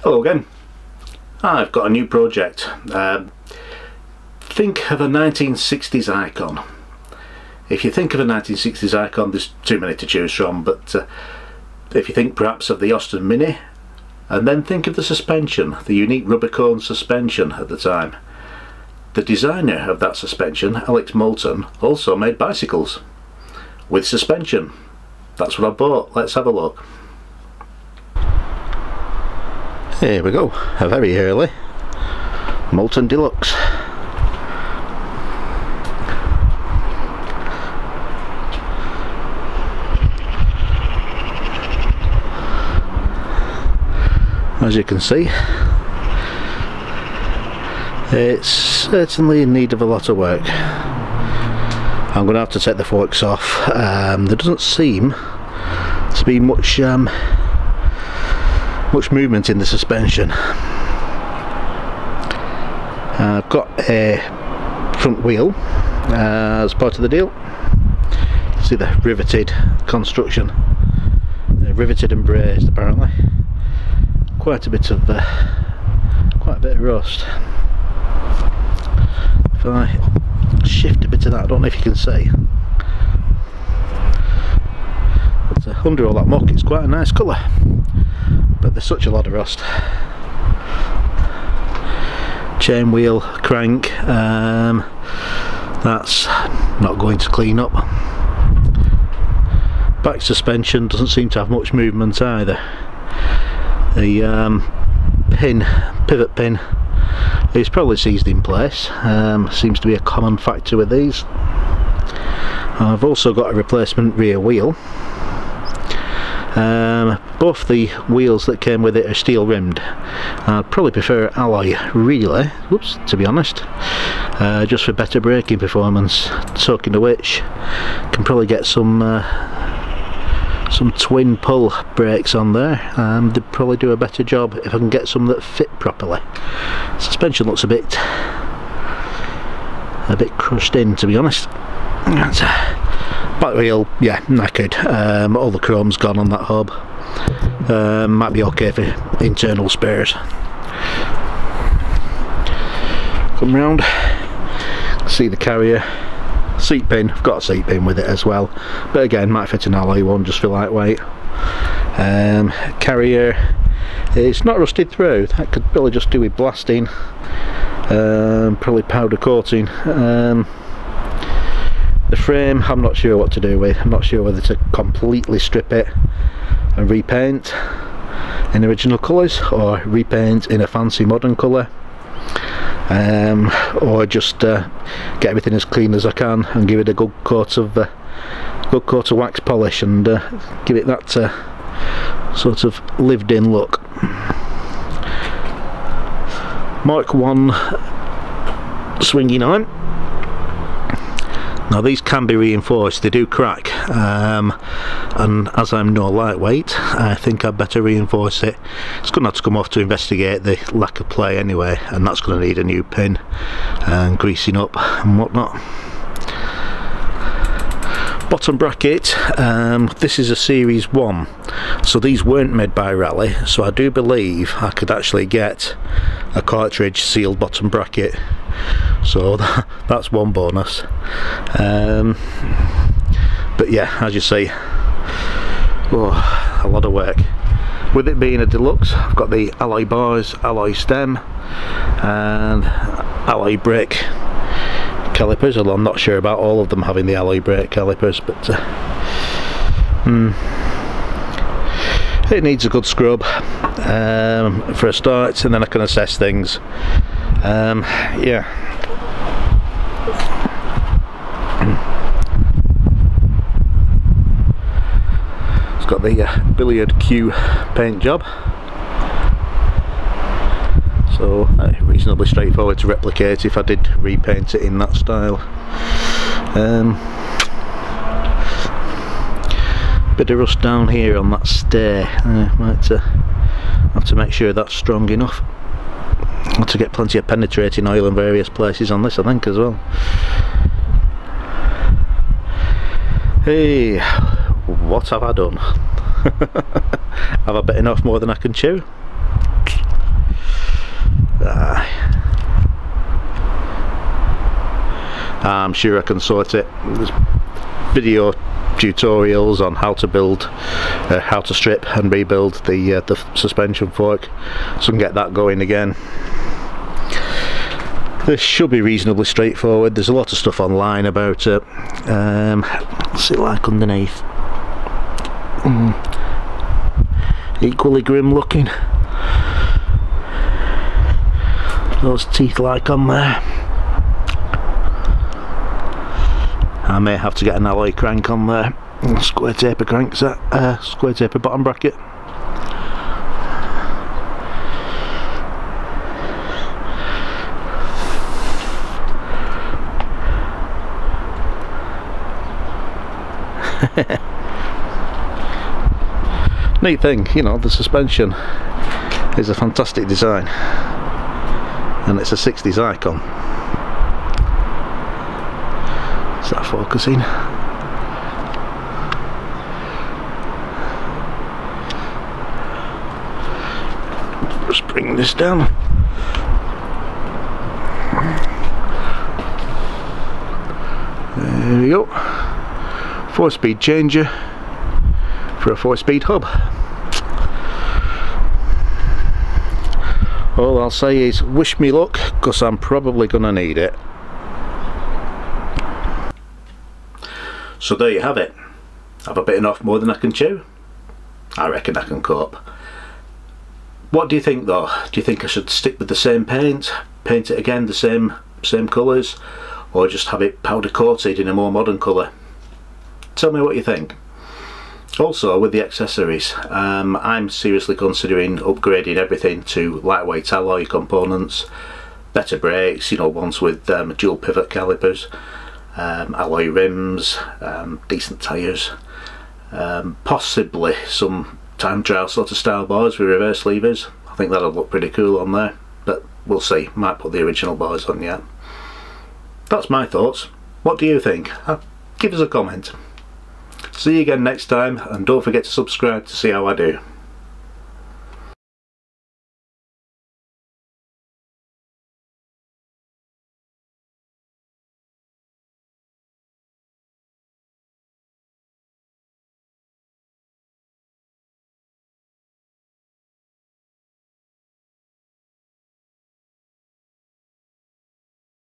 Hello again. I've got a new project. Think of a 1960s icon. If you think of a 1960s icon, there's too many to choose from, but if you think perhaps of the Austin Mini, and then think of the suspension, the unique rubber cone suspension at the time. The designer of that suspension, Alex Moulton, also made bicycles with suspension. That's what I bought. Let's have a look. Here we go, a very early Moulton Deluxe. As you can see, it's certainly in need of a lot of work. I'm going to have to take the forks off. There doesn't seem to be much movement in the suspension. I've got a front wheel as part of the deal. See the riveted construction. They're riveted and brazed apparently. Quite a bit of rust. If I shift a bit of that, I don't know if you can see, but under all that muck it's quite a nice colour, but there's such a lot of rust. Chain wheel crank, that's not going to clean up. Back suspension doesn't seem to have much movement either. The pivot pin is probably seized in place. Seems to be a common factor with these. I've also got a replacement rear wheel. Both the wheels that came with it are steel rimmed. I'd probably prefer alloy really, to be honest, just for better braking performance. Talking to which, can probably get some twin pull brakes on there. They'd probably do a better job if I can get some that fit properly. Suspension looks a bit crushed in, to be honest. Back wheel, yeah, knackered. All the chrome's gone on that hub. Might be okay for internal spares. Come round, see the carrier. Seat pin, I've got a seat pin with it as well, but again might fit an alloy one just for lightweight. Carrier, it's not rusted through. That could probably just do with blasting, probably powder coating. The frame I'm not sure what to do with. I'm not sure whether to completely strip it and repaint in original colours, or repaint in a fancy modern colour, or just get everything as clean as I can and give it a good coat of wax polish and give it that sort of lived in look. Mark 1 swinging arm. Now these can be reinforced, they do crack, and as I'm no lightweight, I think I'd better reinforce it. It's going to have to come off to investigate the lack of play anyway, and that's going to need a new pin and greasing up and whatnot. Bottom bracket, this is a Series 1, so these weren't made by Raleigh, so I do believe I could actually get a cartridge sealed bottom bracket, so that's one bonus. But yeah, as you see, a lot of work. With it being a deluxe, I've got the alloy bars, alloy stem and alloy brake calipers, although I'm not sure about all of them having the alloy brake calipers, but it needs a good scrub for a start, and then I can assess things. Yeah. It's got the Billiard Q paint job, so reasonably straightforward to replicate if I did repaint it in that style. Bit of rust down here on that stair. Might have to make sure that's strong enough. I'll have to get plenty of penetrating oil in various places on this, I think, as well. Hey, what have I done? Have I bitten off more than I can chew? I'm sure I can sort it. There's video tutorials on how to build, how to strip and rebuild the suspension fork, so I can get that going again. This should be reasonably straightforward. There's a lot of stuff online about it. What's it like underneath? Equally grim looking. Those teeth like on there. I may have to get an alloy crank on there. Square taper crank set, square taper bottom bracket. Neat thing, you know, the suspension is a fantastic design, and it's a 60s icon. Is that focusing? Just bring this down. There we go. 4-speed changer for a 4-speed hub. All I'll say is wish me luck, because I'm probably gonna need it. So there you have it. Have I bitten off more than I can chew? I reckon I can cope. What do you think though? Do you think I should stick with the same paint it again the same colours, or just have it powder coated in a more modern colour? Tell me what you think. Also, with the accessories, I'm seriously considering upgrading everything to lightweight alloy components, better brakes, you know, ones with dual pivot calipers, alloy rims, decent tyres, possibly some time trial sort of style bars with reverse levers. I think that'll look pretty cool on there, but we'll see. Might put the original bars on yet. That's my thoughts. What do you think? Give us a comment. See you again next time, and don't forget to subscribe to see how I do.